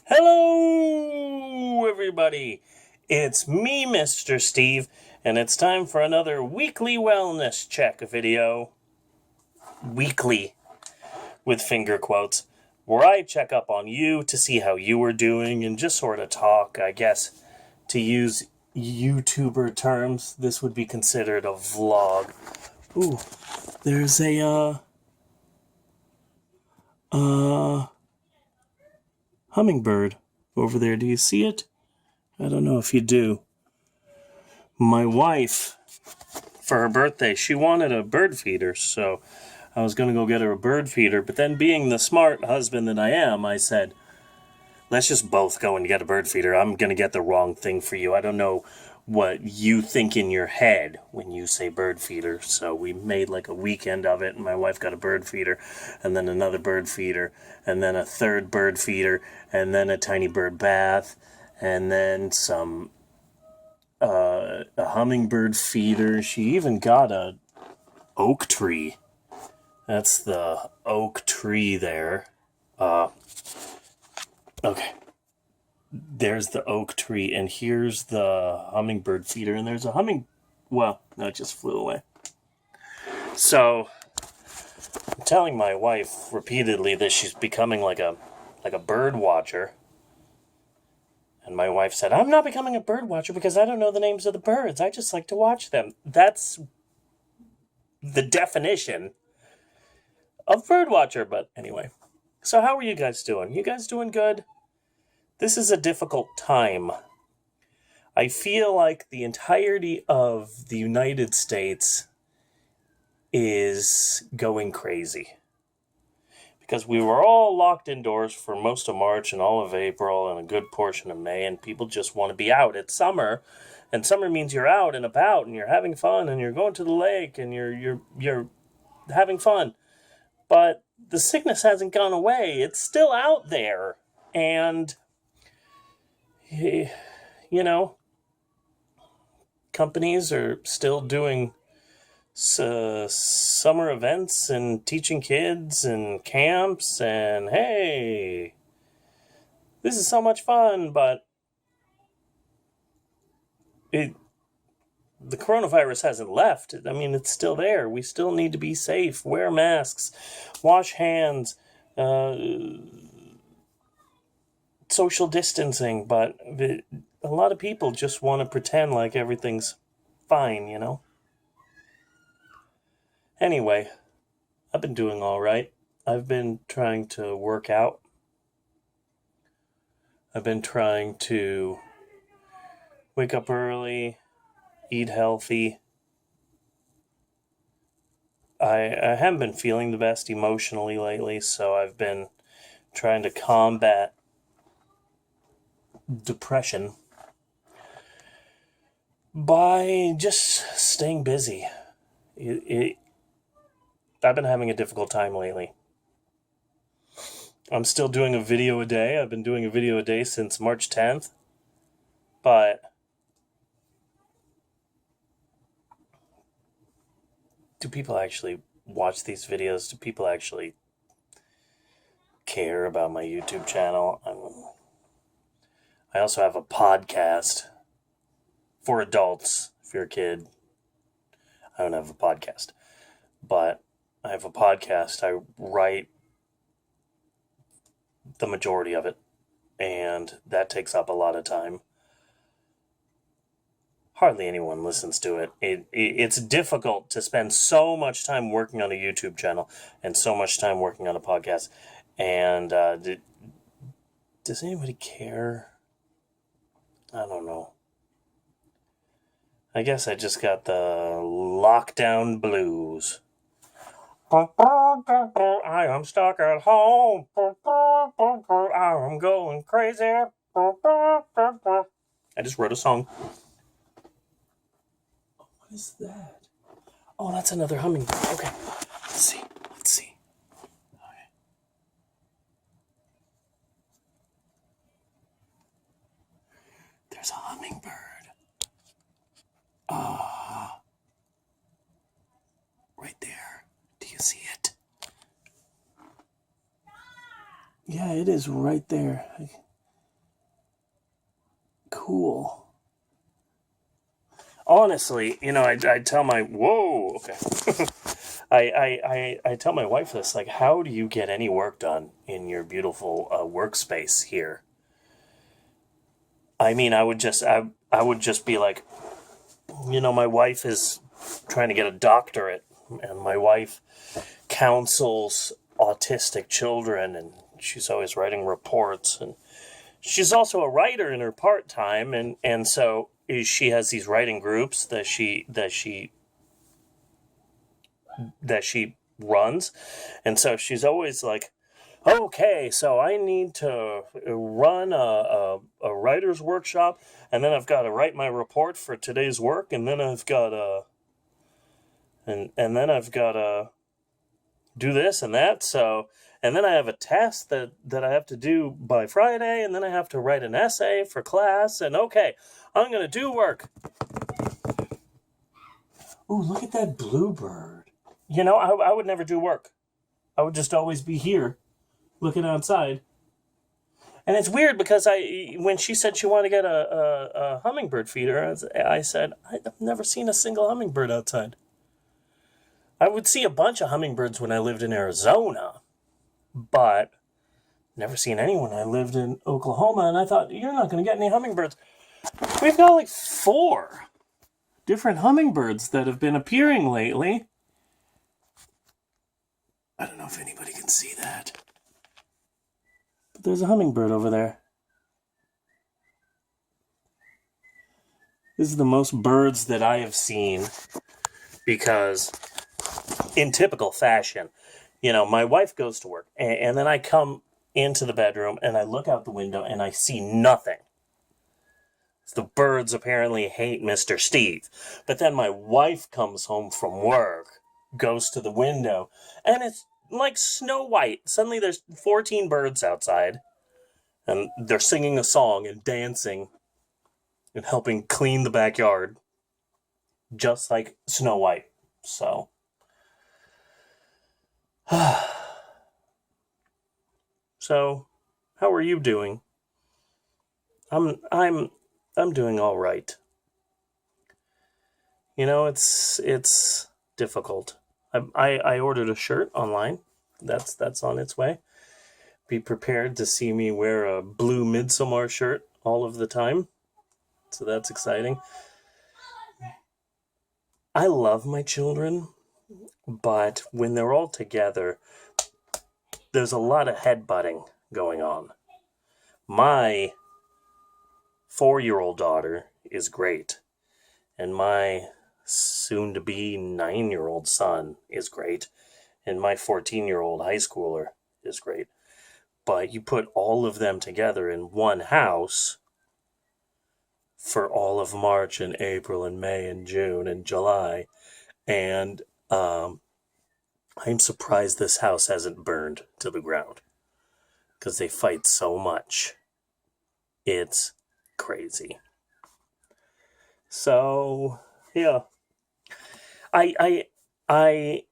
Hello, everybody. It's me, Mr. Steve, and it's time for another weekly wellness check video. Weekly, with finger quotes, where I check up on you to see how you are doing and just sort of talk, I guess, to use YouTuber terms. This would be considered a vlog. Ooh, there's a, hummingbird over there. Do you see it? I don't know if you do. My wife, for her birthday, she wanted a bird feeder, so I was going to go get her a bird feeder, but then being the smart husband that I am, I said, let's just both go and get a bird feeder. I'm going to get the wrong thing for you. I don't know what you think in your head when you say bird feeder. So we made like a weekend of it, and my wife got a bird feeder, and then another bird feeder, and then a third bird feeder, and then a tiny bird bath, and then a hummingbird feeder. She even got a oak tree. That's the oak tree there. Okay. There's the oak tree, and here's the hummingbird feeder, and there's a well, no, it just flew away. So, I'm telling my wife repeatedly that she's becoming like a bird watcher. And my wife said, I'm not becoming a bird watcher because I don't know the names of the birds. I just like to watch them. That's the definition of bird watcher, but anyway. So how are you guys doing? You guys doing good? This is a difficult time. I feel like the entirety of the United States is going crazy. Because we were all locked indoors for most of March and all of April and a good portion of May, and people just want to be out. It's summer, and summer means you're out and about, and you're having fun, and you're going to the lake, and you're having fun. But the sickness hasn't gone away. It's still out there. And, you know, companies are still doing summer events and teaching kids and camps, and hey, this is so much fun, but the coronavirus hasn't left. I mean, it's still there. We still need to be safe, wear masks, wash hands, social distancing, but a lot of people just want to pretend like everything's fine, you know? Anyway, I've been doing all right. I've been trying to work out. I've been trying to wake up early, eat healthy. I haven't been feeling the best emotionally lately, so I've been trying to combat depression by just staying busy. I've been having a difficult time lately. I'm still doing a video a day. I've been doing a video a day since March 10th. But do people actually watch these videos? Do people actually care about my YouTube channel? I also have a podcast for adults. If you're a kid, I don't have a podcast. But I have a podcast. I write the majority of it, and that takes up a lot of time. Hardly anyone listens to it. It's difficult to spend so much time working on a YouTube channel and so much time working on a podcast. And does anybody care? I don't know. I guess I just got the lockdown blues. I am stuck at home. I'm going crazy. I just wrote a song. What is that? Oh, that's another hummingbird. Okay. Let's see. Okay. There's a hummingbird. Right there. Do you see it? Yeah, it is right there. Cool. Honestly, I tell my whoa, okay. I tell my wife this, like, how do you get any work done in your beautiful workspace here? I mean, I would just be like, my wife is trying to get a doctorate, and my wife counsels autistic children, and she's always writing reports, and she's also a writer in her part time, and so she has these writing groups that she runs, and so she's always like, okay, so I need to run a writer's workshop, and then I've got to write my report for today's work, and then I've got to and then I've got to do this and that. So, and then I have a test that I have to do by Friday, and then I have to write an essay for class, and okay, I'm going to do work. Ooh, look at that bluebird. I would never do work. I would just always be here looking outside. And it's weird because when she said she wanted to get a hummingbird feeder, I said, I've never seen a single hummingbird outside. I would see a bunch of hummingbirds when I lived in Arizona, but never seen any when I lived in Oklahoma, and I thought, you're not going to get any hummingbirds. We've got like 4 different hummingbirds that have been appearing lately. I don't know if anybody can see that. But there's a hummingbird over there. This is the most birds that I have seen because, in typical fashion, my wife goes to work, and then I come into the bedroom and I look out the window and I see nothing. The birds apparently hate Mr. Steve. But then my wife comes home from work, goes to the window, and it's like Snow White. Suddenly there's 14 birds outside, and they're singing a song and dancing and helping clean the backyard, just like Snow White. So, so how are you doing? I'm doing all right. It's difficult. I ordered a shirt online. That's on its way. Be prepared to see me wear a blue Midsommar shirt all of the time. So that's exciting. I love my children, but when they're all together, there's a lot of headbutting going on. My 4-year-old daughter is great, and my soon-to-be 9-year-old son is great, and my 14-year-old high schooler is great. But you put all of them together in one house for all of March and April and May and June and July, and I'm surprised this house hasn't burned to the ground because they fight so much. It's crazy. So, yeah. I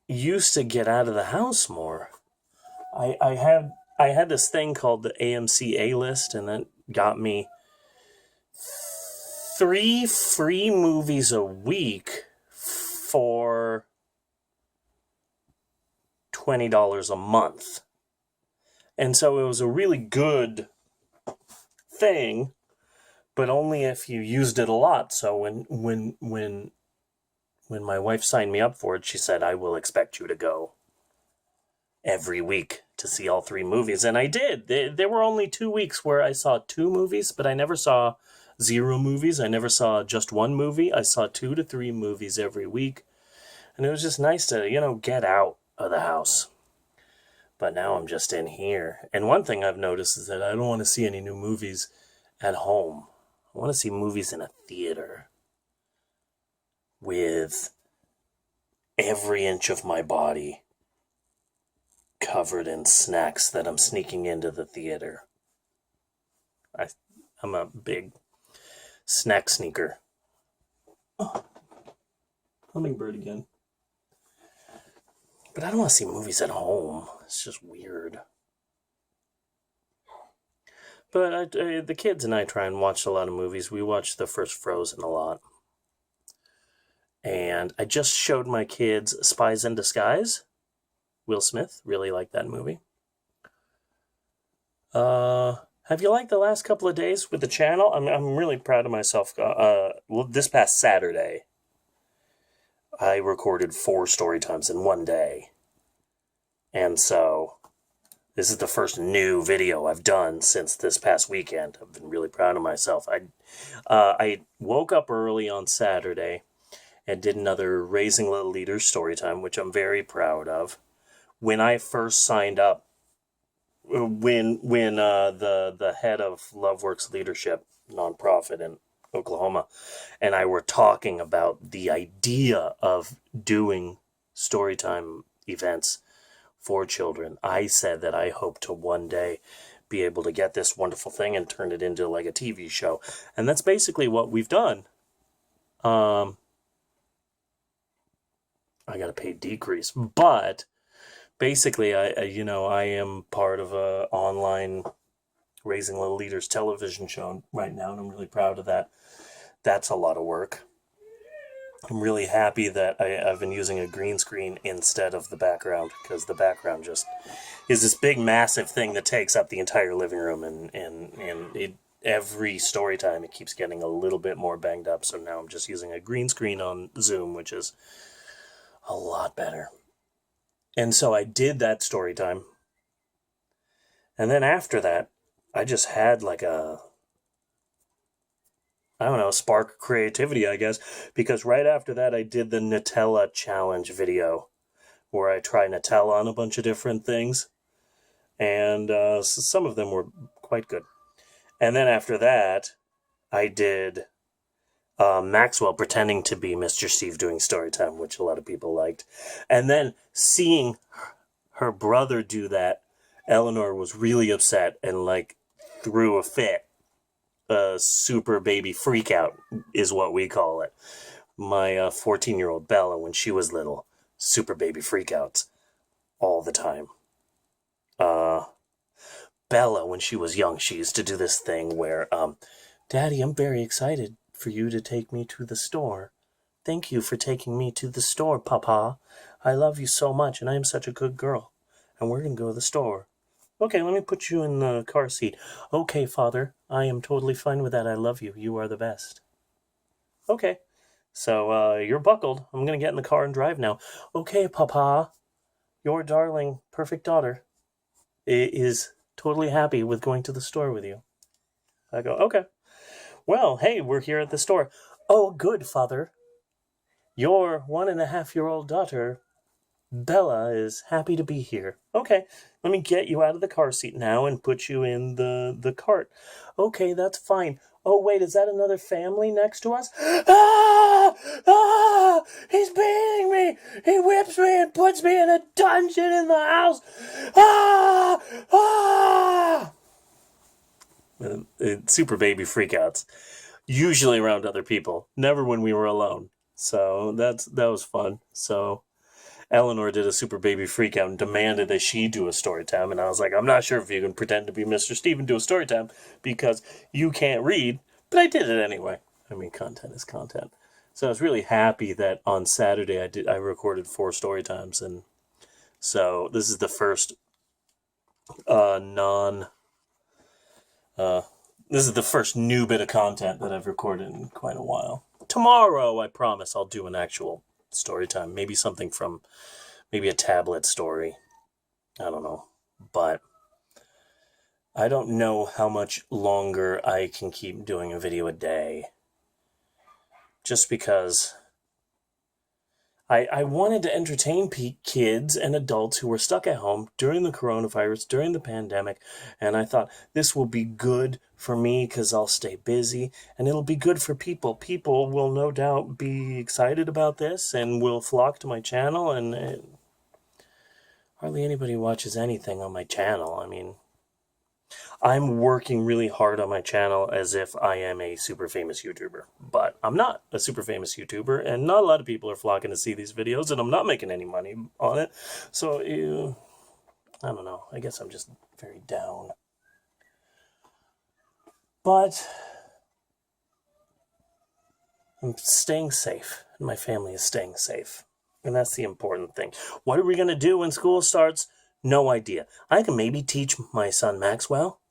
used to get out of the house more. I had this thing called the AMC A-list, and that got me 3 free movies a week for $20 a month. And so it was a really good thing, but only if you used it a lot. So when my wife signed me up for it, she said, I will expect you to go every week to see all 3 movies. And I did. There were only 2 weeks where I saw 2 movies, but I never saw 0 movies. I never saw just 1 movie. I saw 2 to 3 movies every week. And it was just nice to, get out of the house. But now I'm just in here. And one thing I've noticed is that I don't want to see any new movies at home. I want to see movies in a theater with every inch of my body covered in snacks that I'm sneaking into the theater. I'm a big snack sneaker. Oh, hummingbird again. But I don't want to see movies at home. It's just weird. But the kids and I try and watch a lot of movies. We watched the first Frozen a lot. And I just showed my kids Spies in Disguise. Will Smith, really liked that movie. Have you liked the last couple of days with the channel? I'm really proud of myself. This past Saturday, I recorded 4 story times in one day. And so this is the first new video I've done since this past weekend. I've been really proud of myself. I woke up early on Saturday and did another Raising Little Leaders story time, which I'm very proud of. When I first signed up, when the head of LoveWorks Leadership nonprofit in Oklahoma and I were talking about the idea of doing storytime events for children, I said that I hope to one day be able to get this wonderful thing and turn it into like a TV show. And that's basically what we've done. I got a paid decrease, but basically, I am part of a online Raising Little Leaders television show right now, and I'm really proud of that. That's a lot of work. I'm really happy that I've been using a green screen instead of the background, because the background just is this big, massive thing that takes up the entire living room, and every story time it keeps getting a little bit more banged up, so now I'm just using a green screen on Zoom, which is a lot better. And so I did that story time. And then after that, I just had like spark of creativity, I guess. Because right after that, I did the Nutella challenge video where I try Nutella on a bunch of different things. And some of them were quite good. And then after that, I did Maxwell pretending to be Mr. Steve doing story time, which a lot of people liked. And then seeing her brother do that, Eleanor was really upset and like threw a fit. A super baby freak out is what we call it. My 14-year-old Bella, when she was little, super baby freakouts all the time. Bella, when she was young, she used to do this thing where, Daddy, I'm very excited for you to take me to the store. Thank you for taking me to the store, Papa. I love you so much, and I am such a good girl. And we're going to go to the store. Okay, let me put you in the car seat. Okay, Father, I am totally fine with that. I love you. You are the best. Okay, so you're buckled. I'm going to get in the car and drive now. Okay, Papa, your darling, perfect daughter is totally happy with going to the store with you. I go, okay. Well, hey, we're here at the store. Oh, good, Father. Your 1.5-year-old daughter, Bella, is happy to be here. Okay, let me get you out of the car seat now and put you in the cart. Okay, that's fine. Oh, wait, is that another family next to us? Ah! Ah! He's beating me! He whips me and puts me in a dungeon in the house! Ah! Ah! Super baby freakouts. Usually around other people. Never when we were alone. So that was fun. So Eleanor did a super baby freakout and demanded that she do a story time. And I was like, I'm not sure if you can pretend to be Mr. Steve and do a story time because you can't read. But I did it anyway. I mean, content is content. So I was really happy that on Saturday I recorded 4 story times. And so this is the first this is the first new bit of content that I've recorded in quite a while. Tomorrow, I promise, I'll do an actual story time. Maybe something from, maybe a tablet story. I don't know. But I don't know how much longer I can keep doing a video a day. Just because I wanted to entertain kids and adults who were stuck at home during the coronavirus, during the pandemic, and I thought this will be good for me because I'll stay busy, and it'll be good for people. People will no doubt be excited about this and will flock to my channel, and hardly anybody watches anything on my channel. I mean, I'm working really hard on my channel as if I am a super famous YouTuber, but I'm not a super famous YouTuber, and not a lot of people are flocking to see these videos, and I'm not making any money on it. So, I don't know. I guess I'm just very down. But I'm staying safe, and my family is staying safe. And that's the important thing. What are we going to do when school starts? No idea. I can maybe teach my son Maxwell.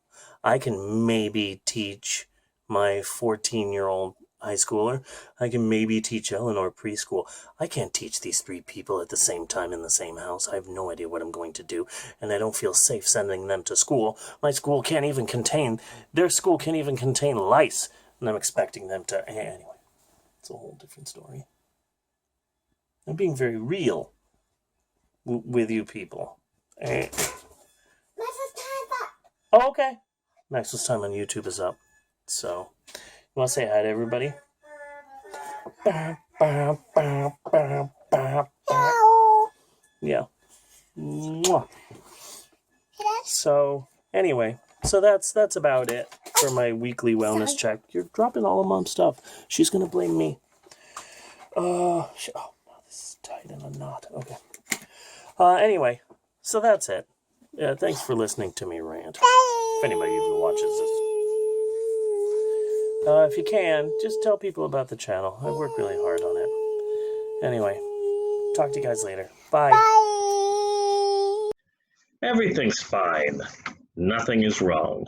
I can maybe teach my 14-year-old high schooler. I can maybe teach Eleanor preschool. I can't teach these 3 people at the same time in the same house. I have no idea what I'm going to do, and I don't feel safe sending them to school. My school can't even contain, their school can't even contain lice, and I'm expecting them to, anyway, it's a whole different story. I'm being very real with you people. Oh, okay. Maxwell's time on YouTube is up. So, you want to say hi to everybody? Yeah. Mwah. So, anyway, so that's about it for my weekly wellness check. You're dropping all of Mom's stuff. She's going to blame me. Oh, this is tied in a knot. Okay. Anyway, so that's it. Thanks for listening to me rant. If anybody even watches this. If you can, just tell people about the channel. I work really hard on it. Anyway, talk to you guys later. Bye. Bye. Everything's fine. Nothing is wrong.